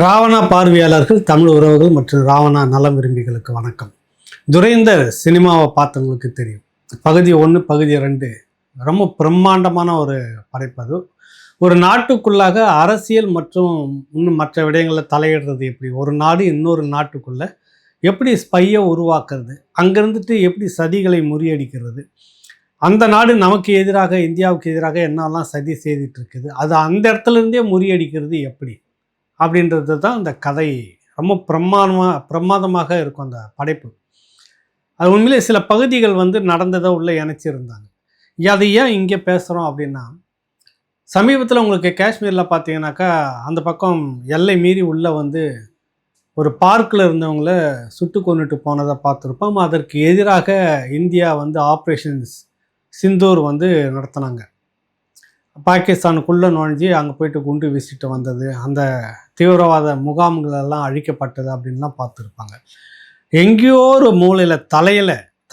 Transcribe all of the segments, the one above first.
ராவணா பார்வையாளர்கள், தமிழ் உறவுகள் மற்றும் ராவணா நலம் விரும்பிகளுக்கு வணக்கம். துரைந்தர் சினிமாவை பார்த்தவங்களுக்கு தெரியும். பகுதி 1, பகுதி 2 ரொம்ப பிரம்மாண்டமான ஒரு படைப்பது. ஒரு நாட்டுக்குள்ளாக அரசியல் மற்றும் இன்னும் மற்ற விடயங்களில் தலையிடுறது எப்படி, ஒரு நாடு இன்னொரு நாட்டுக்குள்ள எப்படி ஸ்பையை உருவாக்குறது, அங்கேருந்துட்டு எப்படி சதிகளை முறியடிக்கிறது, அந்த நாடு நமக்கு எதிராக இந்தியாவுக்கு எதிராக என்னெல்லாம் சதி செய்துட்டு இருக்குது, அது அந்த இடத்துல இருந்தே முறியடிக்கிறது எப்படி அப்படின்றது தான் அந்த கதை. ரொம்ப பிரமாதமாக இருக்கும் அந்த படைப்பு. அது உண்மையிலே சில பகுதிகள் நடந்ததை உள்ளே இணைச்சிருந்தாங்க. அதை ஏன் இங்கே பேசுகிறோம் அப்படின்னா, சமீபத்தில் உங்களுக்கு காஷ்மீரில் பார்த்தீங்கன்னாக்கா அந்த பக்கம் எல்லை மீறி உள்ளே ஒரு பார்க்கில் இருந்தவங்கள சுட்டு கொண்டுட்டு போனதை பார்த்துருப்போம். அதற்கு எதிராக இந்தியா ஆப்ரேஷன் சிந்தூர் நடத்தினாங்க. பாகிஸ்தானுக்குள்ளே நுழைஞ்சி அங்கே போயிட்டு குண்டு வீசிட்டு வந்தது, அந்த தீவிரவாத முகாம்களெல்லாம் அழிக்கப்பட்டது அப்படின்லாம் பார்த்துருப்பாங்க. எங்கேயோ ஒரு மூலையில்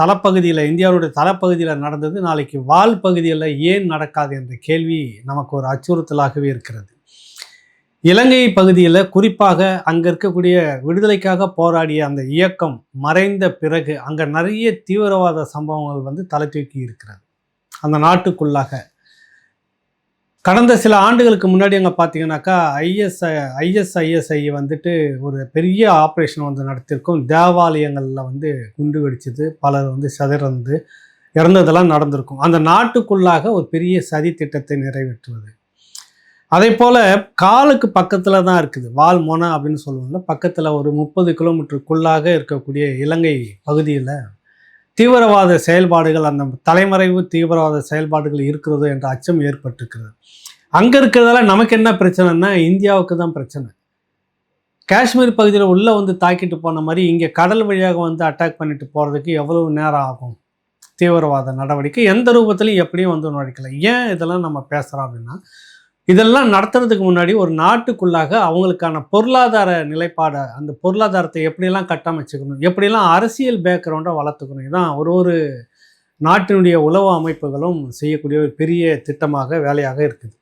தலைப்பகுதியில், இந்தியாவுடைய தலைப்பகுதியில் நடந்தது நாளைக்கு வால் பகுதியில் ஏன் நடக்காது என்ற கேள்வி நமக்கு ஒரு அச்சுறுத்தலாகவே இருக்கிறது. இலங்கை பகுதியில் குறிப்பாக அங்கே இருக்கக்கூடிய விடுதலைக்காக போராடிய அந்த இயக்கம் மறைந்த பிறகு அங்கே நிறைய தீவிரவாத சம்பவங்கள் தலை தூக்கி இருக்கிறது அந்த நாட்டுக்குள்ளாக. கடந்த சில ஆண்டுகளுக்கு முன்னாடி அங்கே பார்த்தீங்கன்னாக்கா ஐஎஸ்ஐஎஸ்ஐ ஒரு பெரிய ஆப்ரேஷன் நடத்தியிருக்கோம். தேவாலயங்களில் குண்டு வெடிச்சது, பலர் சிதறந்து இறந்ததெல்லாம் நடந்திருக்கும். அந்த நாட்டுக்குள்ளாக ஒரு பெரிய சதி திட்டத்தை நிறைவேற்றுவது. அதே போல் காலுக்கு பக்கத்தில் தான் இருக்குது வால்மொன அப்படின்னு சொல்லுவாங்க. பக்கத்தில் ஒரு 30 கிலோமீட்டருக்குள்ளாக இருக்கக்கூடிய இலங்கை பகுதியில் தீவிரவாத செயல்பாடுகள், அந்த தலைமறைவு தீவிரவாத செயல்பாடுகள் இருக்கிறதோ என்ற அச்சம் ஏற்பட்டிருக்கிறது. அங்கே இருக்கிறதால நமக்கு என்ன பிரச்சனைன்னா, இந்தியாவுக்கு தான் பிரச்சனை. காஷ்மீர் பகுதியில் உள்ளே தாக்கிட்டு போன மாதிரி இங்கே கடல் வழியாக அட்டாக் பண்ணிட்டு போகிறதுக்கு எவ்வளவு நேரம் ஆகும்? தீவிரவாத நடவடிக்கை எந்த ரூபத்திலையும் எப்படியும் நுழைக்கலாம். ஏன் இதெல்லாம் நம்ம பேசுகிறோம் அப்படின்னா, இதெல்லாம் நடத்துறதுக்கு முன்னாடி ஒரு நாட்டுக்குள்ளாக அவங்களுக்கான பொருளாதார நிலைப்பாடை, அந்த பொருளாதாரத்தை எப்படியெல்லாம் கட்டமைச்சுக்கணும், எப்படியெல்லாம் அரசியல் பேக்ரவுண்டை வளர்த்துக்கணும், இதுதான் ஒரு நாட்டினுடைய உளவு அமைப்புகளும் செய்யக்கூடிய ஒரு பெரிய திட்டமாக வேலையாக இருக்குது.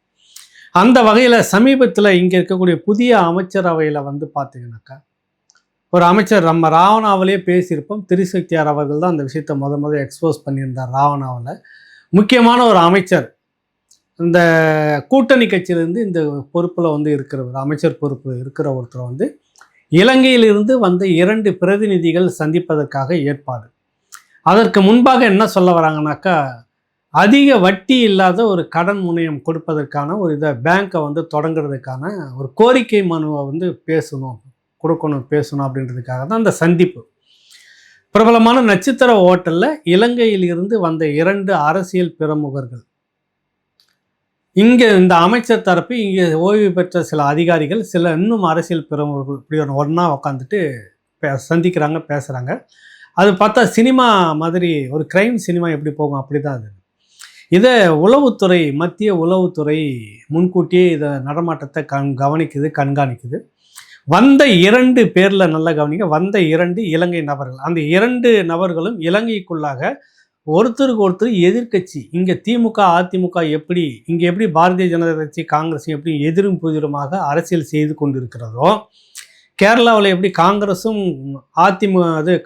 அந்த வகையில் சமீபத்தில் இங்கே இருக்கக்கூடிய புதிய அமைச்சரவையில் பார்த்தீங்கன்னாக்கா ஒரு அமைச்சர், நம்ம ராவணாவிலே பேசியிருப்போம், திரிசக்தியார் அவர்கள் தான் அந்த விஷயத்தை முத எக்ஸ்போஸ் பண்ணியிருந்தார். ராவணாவில் முக்கியமான ஒரு அமைச்சர், இந்த கூட்டணி கட்சியிலேருந்து இந்த பொறுப்பில் இருக்கிறவர், அமைச்சர் பொறுப்பில் இருக்கிற ஒருத்தர் இலங்கையிலிருந்து 2 பிரதிநிதிகள் சந்திப்பதற்காக ஏற்பாடு. அதற்கு முன்பாக என்ன சொல்ல வராங்கனாக்கா, அதிக வட்டி இல்லாத ஒரு கடன் முனையம் கொடுப்பதற்கான ஒரு பேங்கை தொடங்குறதுக்கான ஒரு கோரிக்கை மனுவை பேசணும் அப்படின்றதுக்காக தான் அந்த சந்திப்பு. பிரபலமான நட்சத்திர ஹோட்டலில் இலங்கையில் இருந்து 2 அரசியல் பிரமுகர்கள், இங்கே இந்த அமைச்சர் தரப்பு, இங்கே ஓய்வு பெற்ற சில அதிகாரிகள், சில இன்னும் அரசியல் பிரமுகர்கள் இப்படி ஒன்றா உட்காந்துட்டு சந்திக்கிறாங்க, பேசுகிறாங்க. அது பார்த்தா சினிமா மாதிரி, ஒரு கிரைம் சினிமா எப்படி போகும் அப்படி தான் அது. இதை உளவுத்துறை, மத்திய உளவுத்துறை முன்கூட்டியே இதை நடமாட்டத்தை கவனிக்குது, கண்காணிக்குது. 2 பேரில் நல்லா கவனிக்க, 2 இலங்கை நபர்கள். அந்த 2 நபர்களும் இலங்கைக்குள்ளாக ஒருத்தருக்கு ஒருத்தர் எதிர்கட்சி. இங்கே திமுக அதிமுக எப்படி, இங்கே எப்படி பாரதிய ஜனதா கட்சி காங்கிரஸ் எப்படி எதிரும் புதிருமாக அரசியல் செய்து கொண்டிருக்கிறதோ, கேரளாவில் எப்படி காங்கிரஸும்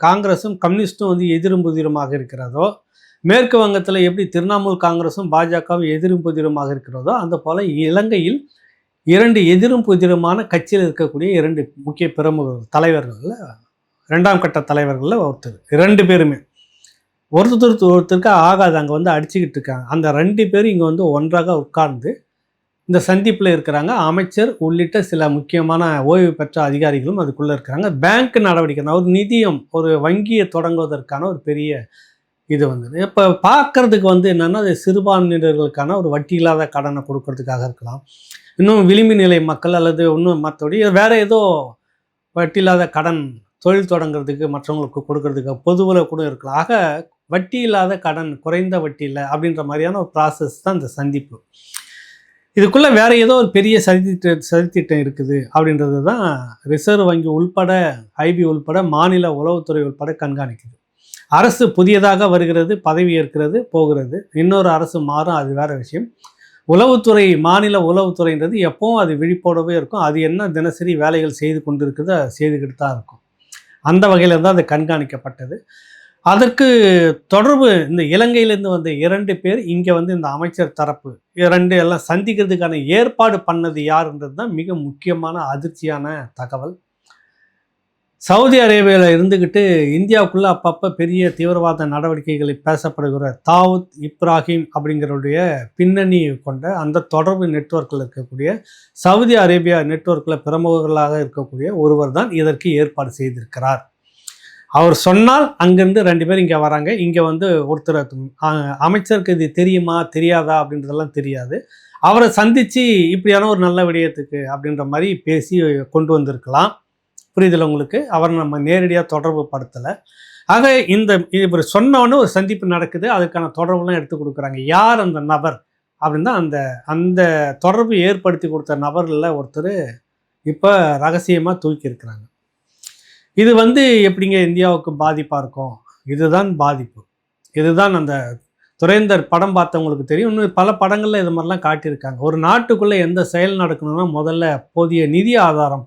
காங்கிரஸும் கம்யூனிஸ்ட்டும் எதிரும் புதிருமாக இருக்கிறதோ, மேற்கு வங்கத்தில் எப்படி திரிணாமுல் காங்கிரஸும் பாஜகவும் எதிரும் புதிருமாக இருக்கிறதோ, அந்த போல் இலங்கையில் 2 எதிரும் புதிருமான கட்சியில் இருக்கக்கூடிய 2 முக்கிய பிரமுக தலைவர்களில் 2ஆம் கட்ட தலைவர்களில் ஒருத்தர், 2 பேருமே ஒருத்தருக்கு ஆகாது, அங்கே அடிச்சுக்கிட்டு இருக்காங்க. அந்த 2 பேரும் இங்கே ஒன்றாக உட்கார்ந்து இந்த சந்திப்பில் இருக்கிறாங்க. அமைச்சர் உள்ளிட்ட சில முக்கியமான ஓய்வு பெற்ற அதிகாரிகளும் அதுக்குள்ளே இருக்கிறாங்க. பேங்க் நடவடிக்கை, ஒரு நிதியம், ஒரு வங்கியை தொடங்குவதற்கான ஒரு பெரிய இது இப்போ பார்க்குறதுக்கு என்னென்னா, அது சிறுபான்மையினர்களுக்கான ஒரு வட்டி இல்லாத கடனை கொடுக்கறதுக்காக இருக்கலாம், இன்னும் விளிம்பு நிலை மக்கள் அல்லது இன்னும் மற்றபடி வேறு ஏதோ வட்டி இல்லாத கடன் தொழில் தொடங்குறதுக்கு மற்றவங்களுக்கு கொடுக்கறதுக்கு பொதுவில் கூட இருக்கலாம். ஆக வட்டி இல்லாத கடன், குறைந்த வட்டி இல்லை அப்படின்ற மாதிரியான ஒரு ப்ராசஸ் தான் இந்த சந்திப்பு. இதுக்குள்ளே வேறு ஏதோ ஒரு பெரிய சதித்திட்டம் இருக்குது அப்படின்றது தான் ரிசர்வ் வங்கி உள்பட, ஐபி உள்பட, மாநில உளவுத்துறை உள்பட கண்காணிக்குது. அரசு புதியதாக வருகிறது, பதவி ஏற்கிறது, போகிறது, இன்னொரு அரசு மாறும், அது வேறு விஷயம். உளவுத்துறை, மாநில உளவுத்துறைன்றது எப்பவும் அது விழிப்போடவே இருக்கும். அது என்ன தினசரி வேலைகள் செய்து கொண்டிருக்குதோ செய்துக்கிட்டு தான் இருக்கும். அந்த வகையில் தான் அது கண்காணிக்கப்பட்டது. அதற்கு தொடர்பு இந்த இலங்கையிலேருந்து வந்த 2 பேர் இங்கே வந்து இந்த அமைச்சர் தரப்பு 2 எல்லாம் சந்திக்கிறதுக்கான ஏற்பாடு பண்ணது யாருன்றது தான் மிக முக்கியமான அதிர்ச்சியான தகவல். சவுதி அரேபியாவில் இருந்துக்கிட்டு இந்தியாவுக்குள்ளே அப்பப்போ பெரிய தீவிரவாத நடவடிக்கைகளை பேசப்படுகிற தாவூத் இப்ராஹிம் அப்படிங்கிறவுடைய பின்னணி கொண்ட அந்த தொடர்பு நெட்வொர்க்கில் இருக்கக்கூடிய சவுதி அரேபியா நெட்வொர்க்கில் பிரமுகர்களாக இருக்கக்கூடிய ஒருவர் தான் இதற்கு ஏற்பாடு செய்திருக்கிறார். அவர் சொன்னால் அங்கேருந்து 2 பேர் இங்கே வராங்க. இங்கே வந்து ஒருத்தர் அமைச்சருக்கு இது தெரியுமா தெரியாதா அப்படின்றதெல்லாம் தெரியாது. அவரை சந்தித்து இப்படியான ஒரு நல்ல விடயத்துக்கு அப்படின்ற மாதிரி பேசி கொண்டு வந்திருக்கலாம். புரியுதில்ல உங்களுக்கு? அவரை நம்ம நேரடியாக தொடர்பு படுத்தலை. ஆக இவர் சொன்னோன்னு ஒரு சந்திப்பு நடக்குது. அதுக்கான தொடர்புலாம் எடுத்து கொடுக்குறாங்க. யார் அந்த நபர் அப்படின்னு தான் அந்த தொடர்பு ஏற்படுத்தி கொடுத்த நபரில் ஒருத்தர் இப்போ ரகசியமாக தூக்கியிருக்கிறாங்க. இது வந்து எப்படிங்க இந்தியாவுக்கு பாதிப்பாக இருக்கும்? இதுதான் பாதிப்பு. இதுதான் அந்த துரைந்தர் படம் பார்த்தவங்களுக்கு தெரியும். இன்னும் பல படங்களில் இது மாதிரிலாம் காட்டியிருக்காங்க. ஒரு நாட்டுக்குள்ளே எந்த செயல் நடக்கணும்னா முதல்ல போதிய நிதி ஆதாரம்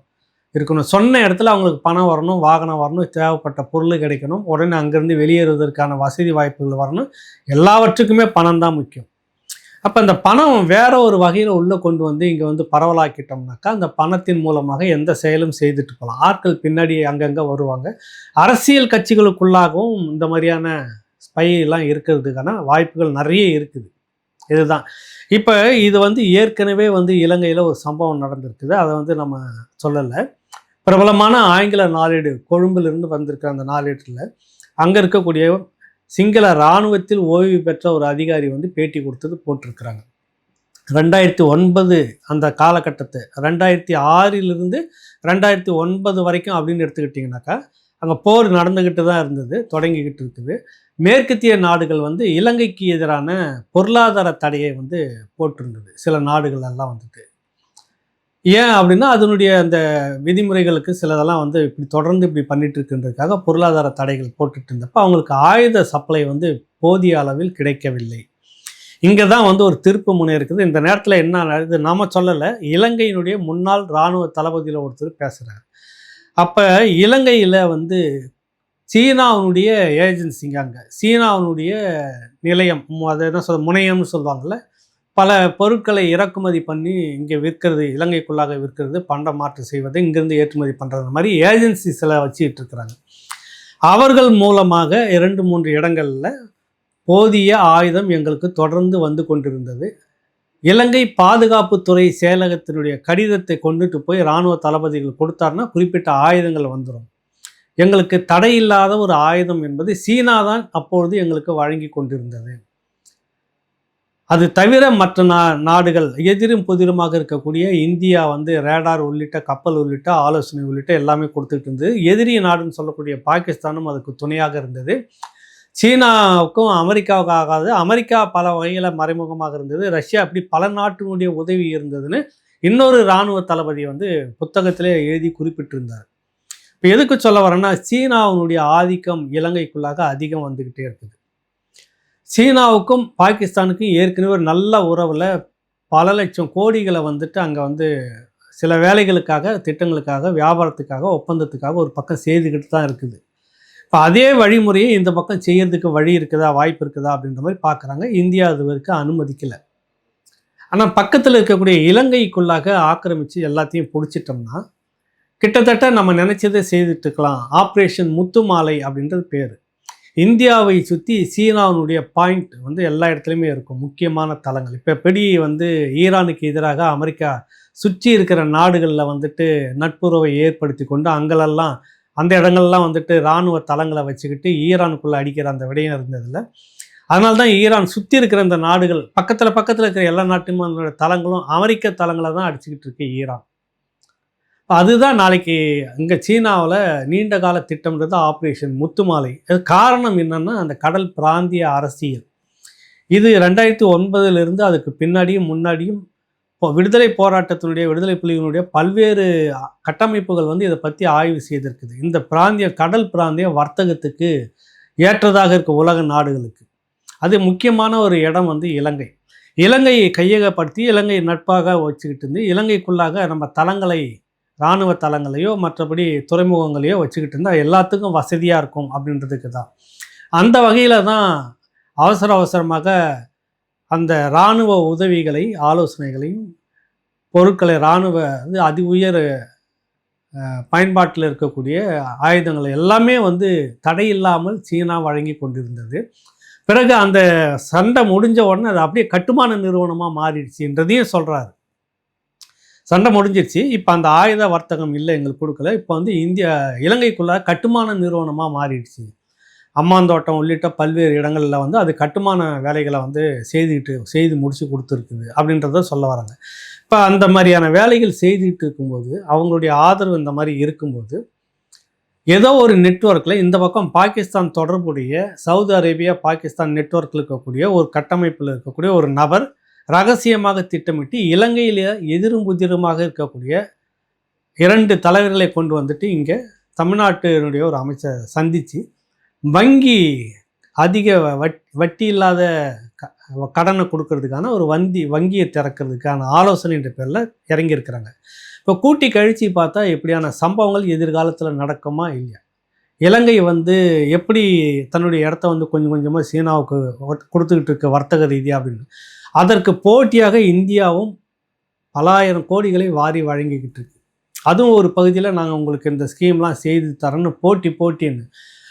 இருக்கணும். சொன்ன இடத்துல அவங்களுக்கு பணம் வரணும், வாகனம் வரணும், தேவைப்பட்ட பொருள் கிடைக்கணும், உடனே அங்கேருந்து வெளியேறுவதற்கான வசதி வாய்ப்புகள் வரணும். எல்லாவற்றுக்குமே பணம் தான் முக்கியம். அப்போ அந்த பணம் வேற ஒரு வகையில் உள்ளே கொண்டு வந்து இங்கே வந்து பரவலாக்கிட்டோம்னாக்கா அந்த பணத்தின் மூலமாக எந்த செயலும் செய்துட்டு போகலாம். ஆட்கள் பின்னாடி அங்கங்கே வருவாங்க. அரசியல் கட்சிகளுக்குள்ளாகவும் இந்த மாதிரியான ஸ்பைலாம் இருக்கிறதுக்கான வாய்ப்புகள் நிறைய இருக்குது. இதுதான் இப்போ இது வந்து ஏற்கனவே வந்து இலங்கையில் ஒரு சம்பவம் நடந்திருக்குது. அதை வந்து நம்ம சொல்லலை. பிரபலமான ஆங்கில நாளேடு கொழும்பிலிருந்து வந்திருக்கிற அந்த நாளேட்டில் அங்கே இருக்கக்கூடிய சிங்கள இராணுவத்தில் ஓய்வு பெற்ற ஒரு அதிகாரி வந்து பேட்டி கொடுத்தது போட்டிருக்கிறாங்க. 2009 அந்த காலகட்டத்தை 2006 2009 வரைக்கும் அப்படின்னு எடுத்துக்கிட்டிங்கனாக்கா அங்கே போர் நடந்துக்கிட்டு தான் இருந்தது, தொடங்கிக்கிட்டு இருக்குது. மேற்கத்திய நாடுகள் வந்து இலங்கைக்கு எதிரான பொருளாதார தடையை வந்து போட்டிருந்தது சில நாடுகள் எல்லாம் வந்துட்டு. ஏன் அப்படின்னா அதனுடைய அந்த விதிமுறைகளுக்கு சிலதெல்லாம் வந்து இப்படி தொடர்ந்து இப்படி பண்ணிட்டு இருக்குன்றதுக்காக பொருளாதார தடைகள் போட்டுட்டு இருந்தப்போ அவங்களுக்கு ஆயுத சப்ளை வந்து போதிய அளவில் கிடைக்கவில்லை. இங்கே தான் வந்து ஒரு திருப்பு முனை இருக்குது. இந்த நேரத்தில் என்ன இது நம்ம சொல்லலை, இலங்கையினுடைய முன்னாள் இராணுவ தளபதியில் ஒருத்தர் பேசுகிறார். அப்போ இலங்கையில் வந்து சீனாவுடைய ஏஜென்சிங்க, அங்கே சீனாவுடைய நிலையம், அதை என்ன முனையம்னு சொல்லுவாங்கள்ல, பல பொருட்களை இறக்குமதி பண்ணி இங்கே விற்கிறது, இலங்கைக்குள்ளாக விற்கிறது, பண்ட மாற்று செய்வது, இங்கேருந்து ஏற்றுமதி பண்ணுறது மாதிரி ஏஜென்சி சில வச்சுக்கிட்டு இருக்கிறாங்க. அவர்கள் மூலமாக 2-3 இடங்களில் போதிய ஆயுதம் எங்களுக்கு தொடர்ந்து வந்து கொண்டிருந்தது. இலங்கை பாதுகாப்புத்துறை செயலகத்தினுடைய கடிதத்தை கொண்டுட்டு போய் இராணுவ தளபதிகள் கொடுத்தாருன்னா குறிப்பிட்ட ஆயுதங்கள் வந்துடும். எங்களுக்கு தடையில்லாத ஒரு ஆயுதம் என்பது சீனா தான் அப்பொழுது எங்களுக்கு வழங்கி கொண்டிருந்தது. அது தவிர மற்ற நாடுகள் எதிரும் புதிருமாக இருக்கக்கூடிய இந்தியா வந்து ரேடார் உள்ளிட்ட கப்பல் உள்ளிட்ட ஆலோசனை உள்ளிட்ட எல்லாமே கொடுத்துட்டு இருந்தது. எதிரி நாடுன்னு சொல்லக்கூடிய பாகிஸ்தானும் அதுக்கு துணையாக இருந்தது. சீனாவுக்கும் அமெரிக்காவுக்கு ஆகாது, அமெரிக்கா பல வகையில் மறைமுகமாக இருந்தது. ரஷ்யா அப்படி பல நாட்டினுடைய உதவி இருந்ததுன்னு இன்னொரு இராணுவ தளபதி வந்து புத்தகத்திலே எழுதி குறிப்பிட்டிருந்தார். இப்போ எதுக்கு சொல்ல வரேன்னா, சீனாவினுடைய ஆதிக்கம் இலங்கைக்குள்ளாக அதிகம் வந்துக்கிட்டே இருக்குது. சீனாவுக்கும் பாகிஸ்தானுக்கும் ஏற்கனவே ஒரு நல்ல உறவில் பல லட்சம் கோடிகளை வந்துட்டு அங்கே வந்து சில வேலைகளுக்காக, திட்டங்களுக்காக, வியாபாரத்துக்காக, ஒப்பந்தத்துக்காக ஒரு பக்கம் செய்துக்கிட்டு தான் இருக்குது. இப்போ அதே வழிமுறையை இந்த பக்கம் செய்யறதுக்கு வழி இருக்குதா, வாய்ப்பு இருக்குதா அப்படின்ற மாதிரி பார்க்குறாங்க. இந்தியா அது வரைக்கும் அனுமதிக்கலை. ஆனால் பக்கத்தில் இருக்கக்கூடிய இலங்கைக்குள்ளாக ஆக்கிரமித்து எல்லாத்தையும் பிடிச்சிட்டோம்னா கிட்டத்தட்ட நம்ம நினச்சதை செய்துட்டுருக்கலாம். ஆப்ரேஷன் முத்துமாலை அப்படின்றது பேர். இந்தியாவை சுற்றி சீனாவினுடைய பாயிண்ட் வந்து எல்லா இடத்துலையுமே இருக்கும், முக்கியமான தளங்கள். இப்போ எப்படி வந்து ஈரானுக்கு எதிராக அமெரிக்கா சுற்றி இருக்கிற நாடுகளில் வந்துட்டு நட்புறவை ஏற்படுத்தி கொண்டு அங்கெல்லாம் அந்த இடங்கள்லாம் வந்துட்டு இராணுவ தளங்களை வச்சுக்கிட்டு ஈரானுக்குள்ளே அடிக்கிற அந்த விடயம் இருந்ததில்லை. அதனால தான் ஈரான் சுற்றி இருக்கிற இந்த நாடுகள் பக்கத்தில் இருக்கிற எல்லா நாட்டுமே அதனோட தளங்களும் அமெரிக்க தளங்களை தான் அடிச்சுக்கிட்டு இருக்கு ஈரான். அதுதான் நாளைக்கு இங்கே சீனாவில் நீண்ட கால திட்டம்ன்றது ஆப்ரேஷன் முத்துமாலை. அது காரணம் என்னென்னா அந்த கடல் பிராந்திய அரசியல். இது 2009 அதுக்கு பின்னாடியும் முன்னாடியும் விடுதலை போராட்டத்தினுடைய விடுதலை புலிகளுடைய பல்வேறு கட்டமைப்புகள் வந்து இதை பற்றி ஆய்வு செய்திருக்குது. இந்த கடல் பிராந்திய வர்த்தகத்துக்கு ஏற்றதாக இருக்க உலக நாடுகளுக்கு அது முக்கியமான ஒரு இடம் வந்து இலங்கை. இலங்கையை கையகப்படுத்தி இலங்கையை நட்பாக வச்சுக்கிட்டு இருந்து இலங்கைக்குள்ளாக நம்ம தளங்களை இராணுவ தளங்களையோ மற்றபடி துறைமுகங்களையோ வச்சுக்கிட்டு இருந்தால் எல்லாத்துக்கும் வசதியாக இருக்கும் அப்படின்றதுக்கு தான். அந்த வகையில் தான் அவசரமாக அந்த இராணுவ உதவிகளை ஆலோசனைகளையும் பொருட்களை இராணுவ அதி உயர் பயன்பாட்டில் இருக்கக்கூடிய ஆயுதங்கள் எல்லாமே தடை இல்லாமல் சீனா வழங்கி கொண்டிருந்தது. பிறகு அந்த சண்டை முடிஞ்ச உடனே அது அப்படியே கட்டுமான நிறுவனமாக மாறிடுச்சுன்றதையும் சொல்கிறாரு. சண்டை முடிஞ்சிருச்சு, இப்போ அந்த ஆயுத வர்த்தகம் இல்லை எங்களுக்கு கொடுக்கல, இப்போ இலங்கைக்குள்ள கட்டுமான நிறுவனமாக மாறிடுச்சு. அம்மாந்தோட்டம் உள்ளிட்ட பல்வேறு இடங்களில் அது கட்டுமான வேலைகளை செய்து முடித்து கொடுத்துருக்குது அப்படின்றத சொல்ல வராங்க. இப்போ அந்த மாதிரியான வேலைகள் செய்துக்கிட்டு இருக்கும்போது அவங்களுடைய ஆதரவு இந்த மாதிரி இருக்கும்போது ஏதோ ஒரு நெட்வொர்க்கில் இந்த பக்கம் பாகிஸ்தான் தொடர்புடைய சவுதி அரேபியா பாகிஸ்தான் நெட்வொர்க்கில் இருக்கக்கூடிய ஒரு கட்டமைப்பில் இருக்கக்கூடிய ஒரு நபர் ரகசியமாக திட்டமிட்டு இலங்கையில் எதிரும் புதிருமாக இருக்கக்கூடிய 2 தலைவர்களை கொண்டு வந்துட்டு இங்கே தமிழ்நாட்டினுடைய ஒரு அமைச்சர் சந்தித்து வங்கி அதிக வட்டி இல்லாத கடனை கொடுக்கறதுக்கான ஒரு வங்கியை திறக்கிறதுக்கான ஆலோசனைன்ற பேரில் இறங்கியிருக்கிறாங்க. இப்போ கூட்டி கழித்து பார்த்தா எப்படியான சம்பவங்கள் எதிர்காலத்தில் நடக்குமா இல்லையா, இலங்கை எப்படி தன்னுடைய இடத்த கொஞ்சம் கொஞ்சமாக சீனாவுக்கு கொடுத்துக்கிட்டு இருக்க வர்த்தக ரீதியாக அப்படின்னு, அதற்கு போட்டியாக இந்தியாவும் பல ஆயிரம் கோடிகளை வாரி வழங்கிக்கிட்டு இருக்கு. அதுவும் ஒரு பகுதியில் நாங்கள் உங்களுக்கு இந்த ஸ்கீம்லாம் செய்து தரேன்னு போட்டின்னு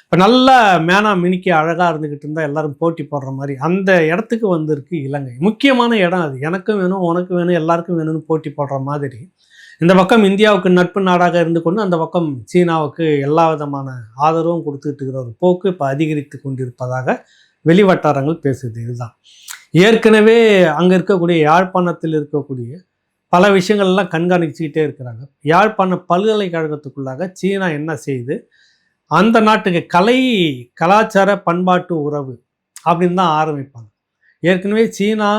இப்போ நல்லா மேனா மினிக்கி அழகாக இருந்துக்கிட்டு இருந்தால் எல்லோரும் போட்டி போடுற மாதிரி அந்த இடத்துக்கு வந்திருக்கு இலங்கை. முக்கியமான இடம் அது, எனக்கும் வேணும் உனக்கும் வேணும் எல்லாருக்கும் வேணும்னு போட்டி போடுற மாதிரி. இந்த பக்கம் இந்தியாவுக்கு நட்பு நாடாக இருந்து கொண்டு அந்த பக்கம் சீனாவுக்கு எல்லா விதமான ஆதரவும் கொடுத்துக்கிட்டு இருக்கிற ஒரு போக்கு இப்போ அதிகரித்து கொண்டிருப்பதாக வெளிவட்டாரங்கள் பேசுது. இதுதான் ஏற்கனவே அங்கே இருக்கக்கூடிய யாழ்ப்பாணத்தில் இருக்கக்கூடிய பல விஷயங்கள்லாம் கண்காணிச்சுக்கிட்டே இருக்கிறாங்க. யாழ்ப்பாண பல்கலைக்கழகத்துக்குள்ளாக சீனா என்ன செய்து அந்த நாட்டுக்கு கலாச்சார பண்பாட்டு உறவு அப்படின்னு தான் ஆரம்பிப்பாங்க. ஏற்கனவே சீனா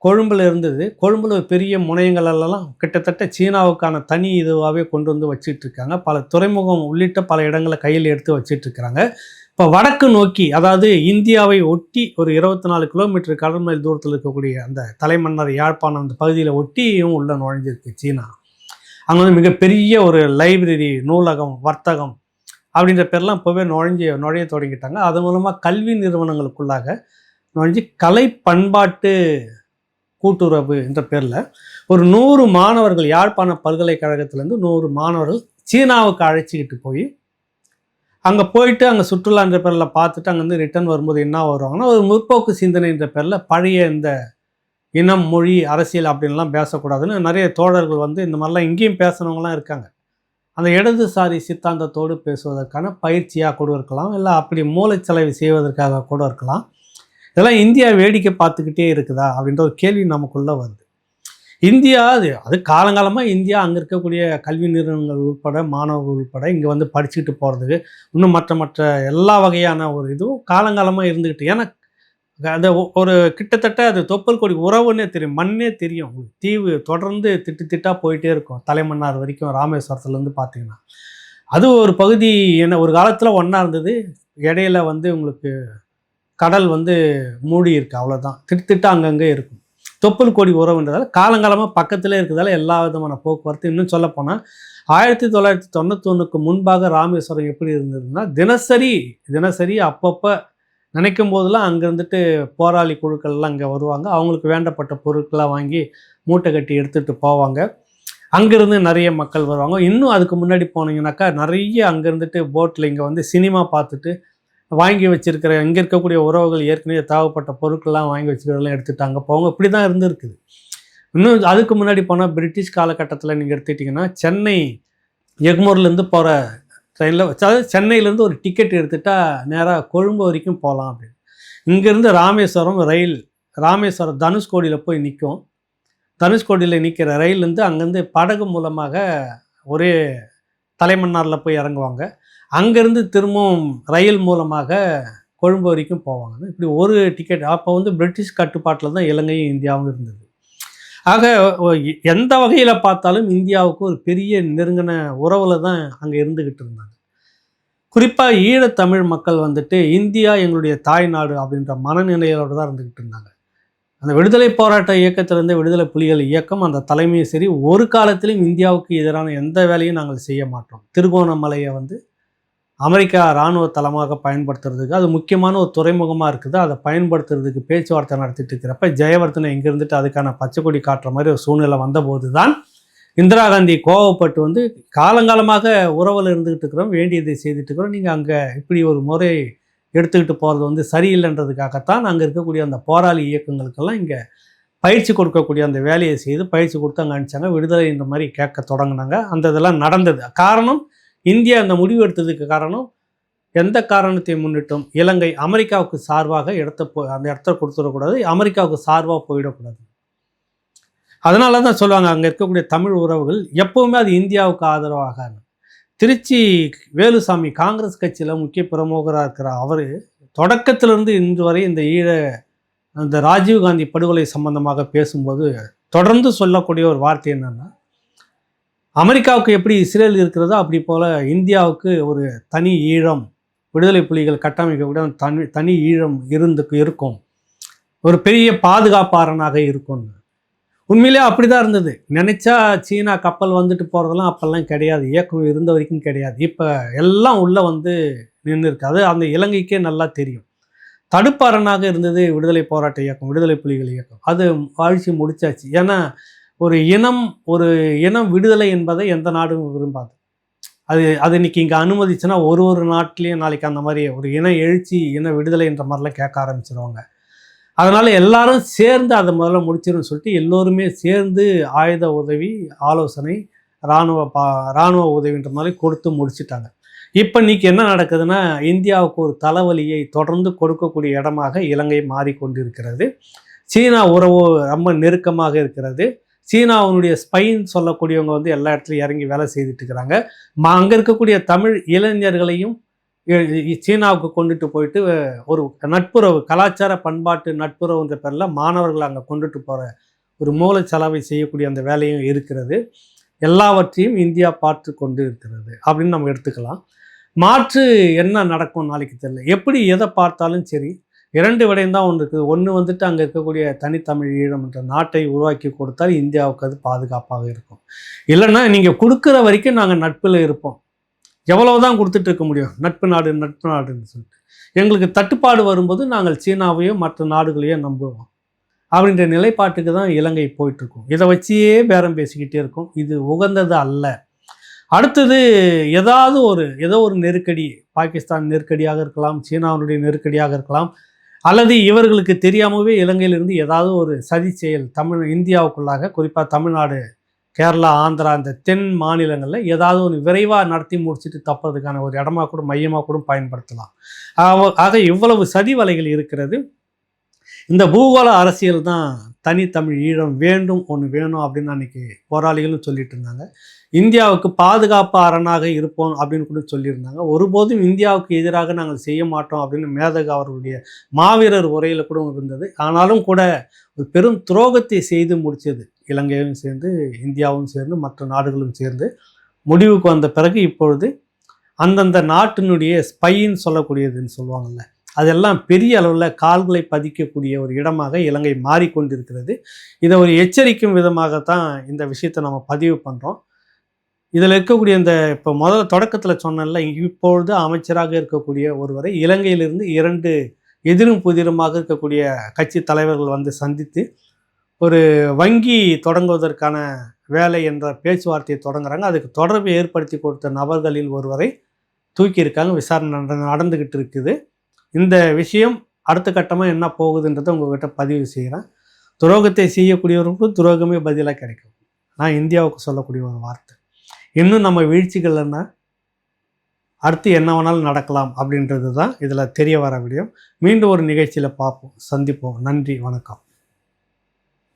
கொழும்பில் இருந்தது, கொழும்பில் பெரிய முனையங்களெல்லாம் கிட்டத்தட்ட சீனாவுக்கான தனி இதுவாகவே கொண்டு வச்சிட்டு இருக்காங்க. பல துறைமுகம் உள்ளிட்ட பல இடங்களை கையில் எடுத்து வச்சிட்டு இருக்கிறாங்க. இப்போ வடக்கு நோக்கி, அதாவது இந்தியாவை ஒட்டி ஒரு 24 கிலோமீட்டர் கடல் மைல் தூரத்தில் இருக்கக்கூடிய அந்த தலைமன்னார் யாழ்ப்பாணம் அந்த பகுதியில் ஒட்டியும் உள்ள நுழைஞ்சிருக்கு சீனா. அங்கே மிகப்பெரிய ஒரு லைப்ரரி, நூலகம், வர்த்தகம் அப்படின்ற பேர்லாம் இப்போவே நுழைய தொடங்கிட்டாங்க. அது மூலமாக கல்வி நிறுவனங்களுக்குள்ளாக நுழைஞ்சு கலை பண்பாட்டு கூட்டுறவு என்ற பேரில் ஒரு 100 மாணவர்கள் யாழ்ப்பாண பல்கலைக்கழகத்திலேருந்து 100 மாணவர்கள் சீனாவுக்கு அழைச்சிக்கிட்டு போய் அங்கே போயிட்டு அங்கே சுற்றுலான்ற பேரில் பார்த்துட்டு அங்கேருந்து ரிட்டர்ன் வரும்போது என்ன வருவாங்கன்னா ஒரு முற்போக்கு சிந்தனைன்ற பேரில் பழைய இந்த இனம், மொழி, அரசியல் அப்படின்லாம் பேசக்கூடாதுன்னு நிறைய தோழர்கள் இந்த மாதிரிலாம் இங்கேயும் பேசுகிறவங்களாம் இருக்காங்க. அந்த இடதுசாரி சித்தாந்தத்தோடு பேசுவதற்கான பயிற்சியாக கூட இருக்கலாம், இல்லை அப்படி மூளைச்சலவை செய்வதற்காக கூட இருக்கலாம். இதெல்லாம் இந்தியா வேடிக்கை பார்த்துக்கிட்டே இருக்குதா அப்படின்ற ஒரு கேள்வி நமக்குள்ளே வருது. இந்தியா அது காலங்காலமாக இந்தியா அங்கே இருக்கக்கூடிய கல்வி நிறுவனங்கள் உட்பட மாணவர்கள் உட்பட இங்கே படிச்சுக்கிட்டு போகிறதுக்கு இன்னும் மற்ற எல்லா வகையான ஒரு இதுவும் காலங்காலமாக இருந்துக்கிட்டு, ஏன்னா அந்த ஒரு கிட்டத்தட்ட அது தொப்பல் கொடி உறவுன்னே தெரியும், மண்ணே தெரியும். தீவு தொடர்ந்து திட்டாக போயிட்டே இருக்கும், தலைமன்னார் வரைக்கும் ராமேஸ்வரத்துலேருந்து பார்த்தீங்கன்னா. அது ஒரு பகுதி என்ன ஒரு காலத்தில் ஒன்றா இருந்தது, இடையில உங்களுக்கு கடல் மூடி இருக்குது, அவ்வளோதான். திட்டு அங்கங்கே இருக்கும். தொப்பல் கொடி உறவுன்றதால காலங்காலமாக பக்கத்திலே இருக்கிறதால எல்லா விதமான போக்குவரத்து. இன்னும் சொல்லப்போனால் 1991க்கு முன்பாக ராமேஸ்வரம் எப்படி இருந்ததுன்னா தினசரி அப்பப்போ நினைக்கும் போதெல்லாம் அங்கே போராளி குழுக்கள்லாம் அங்கே வருவாங்க. அவங்களுக்கு வேண்டப்பட்ட பொருட்களாக வாங்கி மூட்டை கட்டி எடுத்துகிட்டு போவாங்க. அங்கேருந்து நிறைய மக்கள் வருவாங்க. இன்னும் அதுக்கு முன்னாடி போனீங்கன்னாக்கா நிறைய அங்கே போட்டில் இங்கே சினிமா பார்த்துட்டு வாங்கி வச்சுருக்கிற இங்கே இருக்கக்கூடிய உறவுகள் ஏற்கனவே தேவைப்பட்ட பொருட்கள்லாம் வாங்கி வச்சுக்கிறதெல்லாம் எடுத்துகிட்டு அங்கே போவாங்க. இப்படி தான் இருந்துருக்குது. இன்னும் அதுக்கு முன்னாடி போனால் பிரிட்டிஷ் காலகட்டத்தில் நீங்கள் எடுத்துக்கிட்டிங்கன்னா சென்னை எக்மோர்லேருந்து போகிற ட்ரெயினில், அதாவது சென்னையிலேருந்து ஒரு டிக்கெட் எடுத்துகிட்டால் நேராக கொழும்பு வரைக்கும் போகலாம் அப்படின்னு. இங்கேருந்து ராமேஸ்வரம் தனுஷ்கோடியில் போய் நிற்கும். தனுஷ்கோடியில் நிற்கிற ரயிலேருந்து அங்கேருந்து படகு மூலமாக ஒரே தலைமன்னாரில் போய் இறங்குவாங்க. அங்கேருந்து திரும்பவும் ரயில் மூலமாக கொழும்பு வரைக்கும் போவாங்க. இப்படி ஒரு டிக்கெட். அப்போ பிரிட்டிஷ் கட்டுப்பாட்டில் தான் இலங்கையும் இந்தியாவும் இருந்தது. ஆக எந்த வகையில் பார்த்தாலும் இந்தியாவுக்கு ஒரு பெரிய நெருங்கின உறவில் தான் அங்கே இருந்துக்கிட்டு இருந்தாங்க. குறிப்பாக ஈழத்தமிழ் மக்கள் இந்தியா எங்களுடைய தாய்நாடு அப்படின்ற மனநிலையோடு தான் இருந்துக்கிட்டு இருந்தாங்க. அந்த விடுதலை போராட்ட இயக்கத்திலிருந்து விடுதலை புலிகள் இயக்கம் அந்த தலைமையும் சரி ஒரு காலத்திலும் இந்தியாவுக்கு எதிரான எந்த வேலையும் நாங்கள் செய்ய மாட்டோம். திருகோணமலையை வந்து அமெரிக்கா இராணுவ தளமாக பயன்படுத்துறதுக்கு அது முக்கியமான ஒரு துறைமுகமாக இருக்குது. அதை பயன்படுத்துறதுக்கு பேச்சுவார்த்தை நடத்திட்டு இருக்கிறப்ப ஜெயவர்தனை இங்கே இருந்துட்டு அதுக்கான பச்சை கொடி காட்டுற மாதிரி ஒரு சூழ்நிலை வந்தபோது தான் இந்திரா காந்தி கோவப்பட்டு வந்து காலங்காலமாக உறவில் இருந்துக்கிட்டு இருக்கிறோம், வேண்டியதை செய்துட்டு இருக்கிறோம், நீங்கள் அங்கே இப்படி ஒரு முறை எடுத்துக்கிட்டு போகிறது வந்து சரியில்லைன்றதுக்காகத்தான் அங்கே இருக்கக்கூடிய அந்த போராளி இயக்கங்களுக்கெல்லாம் இங்கே பயிற்சி கொடுக்கக்கூடிய அந்த வேலையை செய்து பயிற்சி கொடுத்து அங்கே அனுப்பிச்சாங்க. விடுதலை இந்த மாதிரி கேட்க தொடங்கினாங்க. அந்த இதெல்லாம் நடந்தது. காரணம் இந்தியா அந்த முடிவு எடுத்ததுக்கு காரணம் எந்த காரணத்தை முன்னிட்டும் இலங்கை அமெரிக்காவுக்கு சார்பாக அந்த இடத்த கொடுத்துடக்கூடாது, அமெரிக்காவுக்கு சார்பாக போயிடக்கூடாது. அதனால தான் சொல்லுவாங்க அங்கே இருக்கக்கூடிய தமிழ் உறவுகள் எப்போவுமே அது இந்தியாவுக்கு ஆதரவாக. திருச்சி வேலுசாமி காங்கிரஸ் கட்சியில் முக்கிய பிரமுகராக இருக்கிற அவர் தொடக்கத்திலிருந்து இன்று வரை இந்த ராஜீவ்காந்தி படுகொலை சம்பந்தமாக பேசும்போது தொடர்ந்து சொல்லக்கூடிய ஒரு வார்த்தை என்னன்னா, அமெரிக்காவுக்கு எப்படி இஸ்ரேல் இருக்கிறதோ அப்படி போல் இந்தியாவுக்கு ஒரு தனி ஈழம், விடுதலை புலிகள் கட்டமைக்கக்கூடிய தனி ஈழம் இருக்கும், ஒரு பெரிய பாதுகாப்பாளனாக இருக்கும்னு. உண்மையிலே அப்படி தான் இருந்தது. நினச்சா சீனா கப்பல் வந்துட்டு போகிறதெல்லாம் அப்போல்லாம் கிடையாது, இயக்கம் இருந்த வரைக்கும் கிடையாது. இப்போ எல்லாம் உள்ளே வந்து நின்று இருக்காது. அந்த இலங்கைக்கே நல்லா தெரியும். தடுப்பாரனாக இருந்தது விடுதலை போராட்ட இயக்கம், விடுதலை புலிகள் இயக்கம். அது வாழ்ச்சி முடிச்சாச்சு. ஏன்னா ஒரு இனம் விடுதலை என்பதை எந்த நாடும் விரும்பாது. அது இன்னைக்கு இங்கே அனுமதிச்சுன்னா ஒரு நாட்டிலையும் நாளைக்கு அந்த மாதிரி ஒரு இன எழுச்சி, இன விடுதலைன்ற மாதிரிலாம் கேட்க ஆரம்பிச்சிருவாங்க. அதனால் எல்லாரும் சேர்ந்து அதை முதல்ல முடிச்சிருன்னு சொல்லிட்டு எல்லோருமே சேர்ந்து ஆயுத உதவி, ஆலோசனை, இராணுவ உதவின்ற மாதிரி கொடுத்து முடிச்சுட்டாங்க. இப்போ இன்றைக்கி என்ன நடக்குதுன்னா, இந்தியாவுக்கு ஒரு தலைவலியை தொடர்ந்து கொடுக்கக்கூடிய இடமாக இலங்கை மாறிக்கொண்டிருக்கிறது. சீனா உறவு ரொம்ப நெருக்கமாக இருக்கிறது. சீனாவுடைய ஸ்பைன்னு சொல்லக்கூடியவங்க வந்து எல்லா இடத்துலையும் இறங்கி வேலை செய்துட்டு இருக்கிறாங்க. அங்கே இருக்கக்கூடிய தமிழ் இளைஞர்களையும் சீனாவுக்கு கொண்டுட்டு போயிட்டு ஒரு நட்புறவு, கலாச்சார பண்பாட்டு நட்புறவுன்ற பேரில் மாணவர்களை அங்கே கொண்டுட்டு போகிற ஒரு மூலச்சலவை செய்யக்கூடிய அந்த வேலையும் இருக்கிறது. எல்லாவற்றையும் இந்தியா பார்த்து கொண்டு இருக்கிறது அப்படின்னு நம்ம எடுத்துக்கலாம். மாற்று என்ன நடக்கும் நாளைக்கு தெரியல. எப்படி எதை பார்த்தாலும் சரி, இரண்டு விடயம் தான் ஒன்று இருக்குது. ஒன்று வந்துட்டு அங்கே இருக்கக்கூடிய தனித்தமிழ் ஈழம் என்ற நாட்டை உருவாக்கி கொடுத்தால் இந்தியாவுக்கு அது பாதுகாப்பாக இருக்கும். இல்லைன்னா நீங்கள் கொடுக்குற வரைக்கும் நாங்கள் நட்பில் இருப்போம், எவ்வளவுதான் கொடுத்துட்டு இருக்க முடியும், நட்பு நாடுன்னு சொல்லிட்டு. எங்களுக்கு தட்டுப்பாடு வரும்போது நாங்கள் சீனாவையோ மற்ற நாடுகளையோ நம்புவோம் அப்படின்ற நிலைப்பாட்டுக்கு தான் இலங்கை போயிட்டுருக்கும். இதை வச்சியே பேரம் பேசிக்கிட்டே இருக்கும். இது உகந்தது அல்ல. அடுத்தது ஏதோ ஒரு நெருக்கடி, பாகிஸ்தான் நெருக்கடியாக இருக்கலாம், சீனாவுடைய நெருக்கடியாக இருக்கலாம், அல்லது இவர்களுக்கு தெரியாமவே இலங்கையிலிருந்து ஏதாவது ஒரு சதி செயல் இந்தியாவுக்குள்ளாக, குறிப்பாக தமிழ்நாடு, கேரளா, ஆந்திரா, இந்த தென் மாநிலங்களில் ஏதாவது ஒரு விரைவாக நடத்தி முடிச்சுட்டு தப்புறதுக்கான ஒரு இடமா கூட மையமாக கூட பயன்படுத்தலாம். ஆக இவ்வளவு சதி வலைகள் இருக்கிறது. இந்த பூகோள அரசியல் தான் தனித்தமிழ் ஈழம் ஒன்று வேணும் அப்படின்னு அன்றைக்கி போராளிகளும் சொல்லிட்டு இருந்தாங்க. இந்தியாவுக்கு பாதுகாப்பு அரணாக இருப்போம் அப்படின்னு கூட சொல்லியிருந்தாங்க. ஒருபோதும் இந்தியாவுக்கு எதிராக நாங்கள் செய்ய மாட்டோம் அப்படின்னு மேதகு அவர்களுடைய மாவீரர் உரையில் கூட இருந்தது. ஆனாலும் கூட ஒரு பெரும் துரோகத்தை செய்து முடித்தது இலங்கையும் சேர்ந்து, இந்தியாவும் சேர்ந்து, மற்ற நாடுகளும் சேர்ந்து முடிவுக்கு வந்த பிறகு இப்பொழுது அந்தந்த நாட்டினுடைய ஸ்பைன்னு சொல்லக்கூடியதுன்னு சொல்லுவாங்கள்ல, அதெல்லாம் பெரிய அளவில் கால்களை பதிக்கக்கூடிய ஒரு இடமாக இலங்கை மாறிக்கொண்டிருக்கிறது. இதை ஒரு எச்சரிக்கும் விதமாகத்தான் இந்த விஷயத்தை நம்ம பதிவு பண்ணுறோம். இதில் இருக்கக்கூடிய இந்த இப்போ முதல்ல தொடக்கத்தில் சொன்னல, இப்பொழுது அமைச்சராக இருக்கக்கூடிய ஒருவரை இலங்கையிலிருந்து 2 எதிரும் புதிருமாக இருக்கக்கூடிய கட்சி தலைவர்கள் வந்து சந்தித்து ஒரு வங்கி தொடங்குவதற்கான வேலை என்ற பேச்சுவார்த்தையை தொடங்குறாங்க. அதுக்கு தொடர்பு ஏற்படுத்தி கொடுத்த நபர்களில் ஒருவரை தூக்கியிருக்காங்க. விசாரணை நடந்துக்கிட்டு இருக்குது. இந்த விஷயம் அடுத்த கட்டமாக என்ன போகுதுன்றதை உங்கள்கிட்ட பதிவு செய்கிறேன். துரோகத்தை செய்யக்கூடியவர்களுக்கும் துரோகமே பதிலாக கிடைக்கும். நான் இந்தியாவுக்கு சொல்லக்கூடிய ஒரு வார்த்தை. இன்னும் நம்ம வீழ்ச்சிகள்னா அடுத்து என்ன வேணாலும் நடக்கலாம் அப்படின்றது தான் இதில் தெரிய வர விடியும். மீண்டும் ஒரு நிகழ்ச்சியில் பார்ப்போம், சந்திப்போம். நன்றி, வணக்கம்.